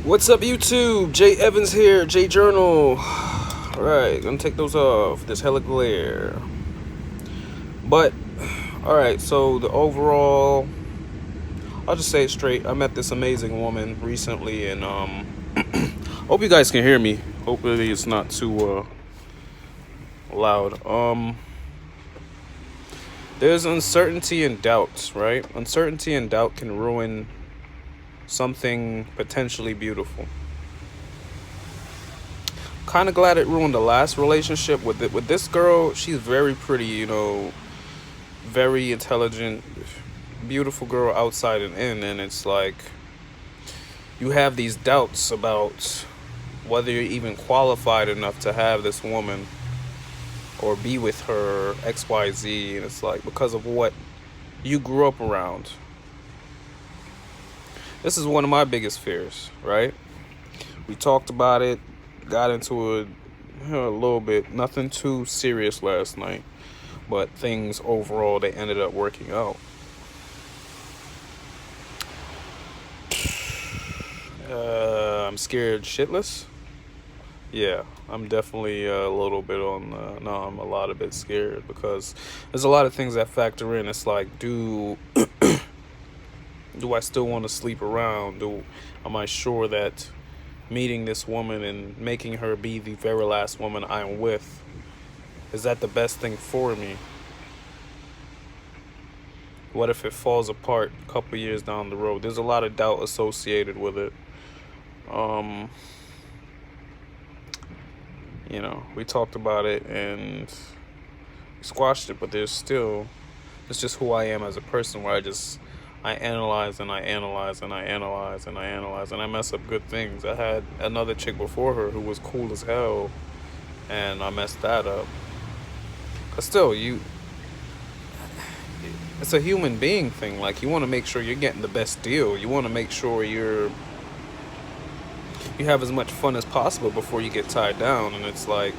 What's up, YouTube? Jay Evans here, Jay Journal. Alright, gonna take those off. There's hella glare. But, alright, so the overall, I'll just say it straight. I met this amazing woman recently, and hope you guys can hear me. Hopefully it's not too loud. There's uncertainty and doubt, right? Uncertainty and doubt can ruin something potentially beautiful. Kind of glad it ruined the last relationship with this girl. She's very pretty, very intelligent, beautiful girl outside and in, and it's like you have these doubts about whether you're even qualified enough to have this woman or be with her, XYZ, and it's like because of what you grew up around. This is one of my biggest fears, right? We talked about it, got into it a little bit, nothing too serious last night, but things overall, they ended up working out. I'm scared shitless. Yeah, I'm definitely a little bit on no, I'm a lot of bit scared because there's a lot of things that factor in. It's like, do I still want to sleep around? Am I sure that meeting this woman and making her be the very last woman I'm with, is that the best thing for me? What if it falls apart a couple years down the road? There's a lot of doubt associated with it. We talked about it and squashed it, but it's just who I am as a person, where I analyze and I analyze and I analyze and I analyze and I mess up good things. I had another chick before her who was cool as hell, and I messed that up. But still, it's a human being thing. Like, you want to make sure you're getting the best deal. You want to make sure you have as much fun as possible before you get tied down. And it's like,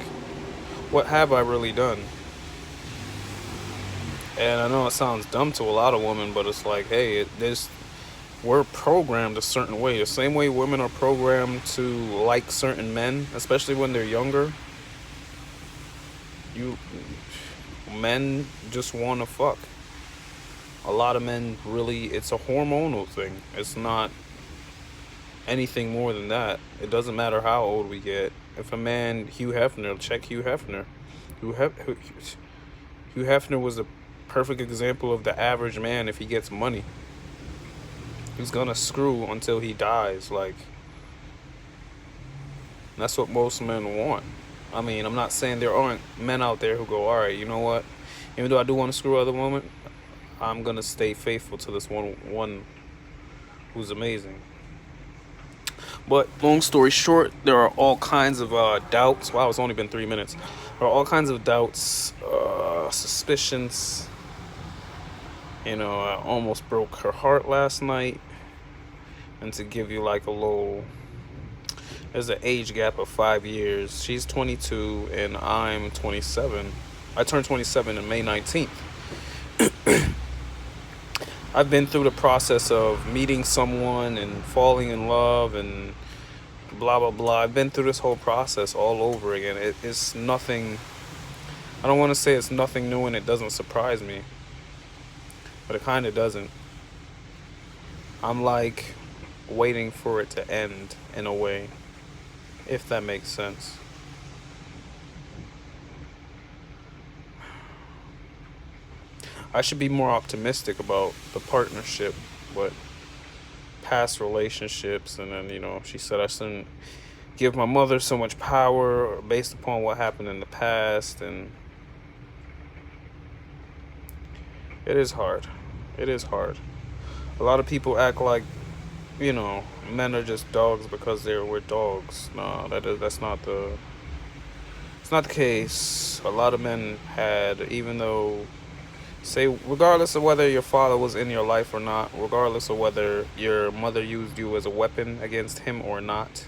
what have I really done? And I know it sounds dumb to a lot of women, but it's like, hey, we're programmed a certain way. The same way women are programmed to like certain men, especially when they're younger. Men just want to fuck. A lot of men really, it's a hormonal thing. It's not anything more than that. It doesn't matter how old we get. If a man, Hugh Hefner, check Hugh Hefner. Hugh Hefner was a perfect example of the average man. If he gets money, he's gonna screw until he dies. Like, that's what most men want. I mean, I'm not saying there aren't men out there who go, all right, you know what, even though I do want to screw other women, I'm gonna stay faithful to this one who's amazing. But long story short, there are all kinds of doubts. Wow, it's only been 3 minutes. There are all kinds of doubts, suspicions. I almost broke her heart last night. And to give you like there's an age gap of 5 years. She's 22 and I'm 27. I turned 27 on May 19th. I've been through the process of meeting someone and falling in love and blah, blah, blah. I've been through this whole process all over again. It's nothing, I don't want to say it's nothing new and it doesn't surprise me, but it kind of doesn't. I'm like waiting for it to end in a way, if that makes sense. I should be more optimistic about the partnership, but past relationships, and then, she said I shouldn't give my mother so much power based upon what happened in the past, and it is hard. It is hard. A lot of people act like, men are just dogs because we're dogs. No, it's not the case. A lot of men even though, say, regardless of whether your father was in your life or not, regardless of whether your mother used you as a weapon against him or not,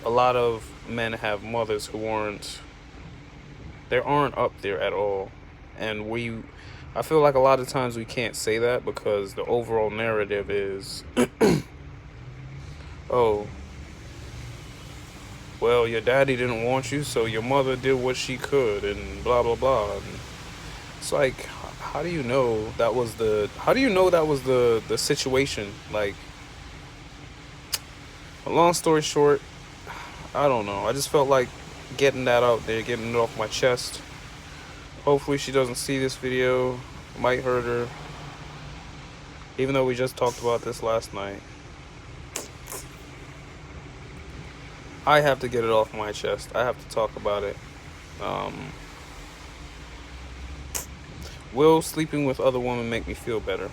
a lot of men have mothers who aren't up there at all. And I feel like a lot of times we can't say that because the overall narrative is oh, well, your daddy didn't want you, so your mother did what she could, and blah blah blah. And it's like, how do you know that was the situation? Like, a long story short, I don't know. I just felt like getting that out there, getting it off my chest. Hopefully she doesn't see this video. It might hurt her. Even though we just talked about this last night. I have to get it off my chest. I have to talk about it. Um, will sleeping with other women make me feel better?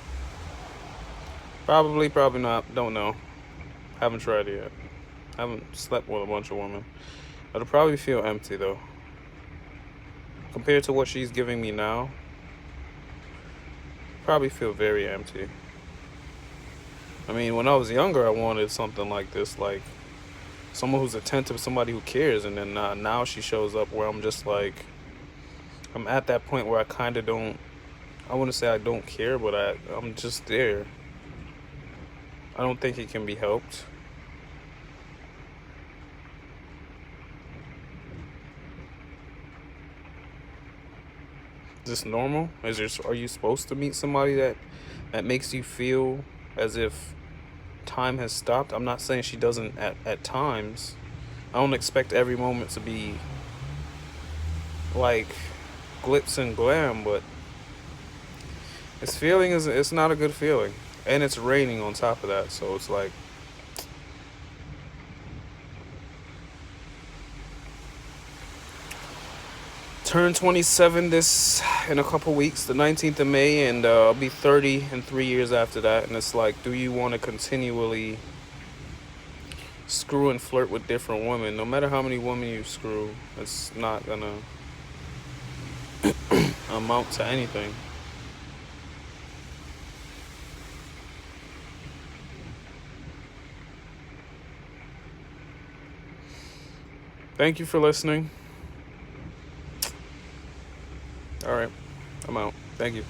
Probably, probably not. Don't know. Haven't tried it yet. Haven't slept with a bunch of women. It'll probably feel empty though. Compared to what she's giving me now, probably feel very empty. I mean, when I was younger, I wanted something like this, like someone who's attentive, somebody who cares, and then now she shows up where I'm just like, I'm at that point where I kind of don't, I wouldn't say I don't care, but I'm just there. I don't think it can be helped. Is this normal? Are you supposed to meet somebody that makes you feel as if time has stopped? I'm not saying she doesn't at times. I don't expect every moment to be like glitz and glam, but it's not a good feeling. And it's raining on top of that, so it's like, turn 27 this in a couple weeks, the 19th of May, and I'll be 30 in 3 years after that. And it's like, do you want to continually screw and flirt with different women? No matter how many women you screw, it's not gonna amount to anything. Thank you for listening. All right, I'm out. Thank you.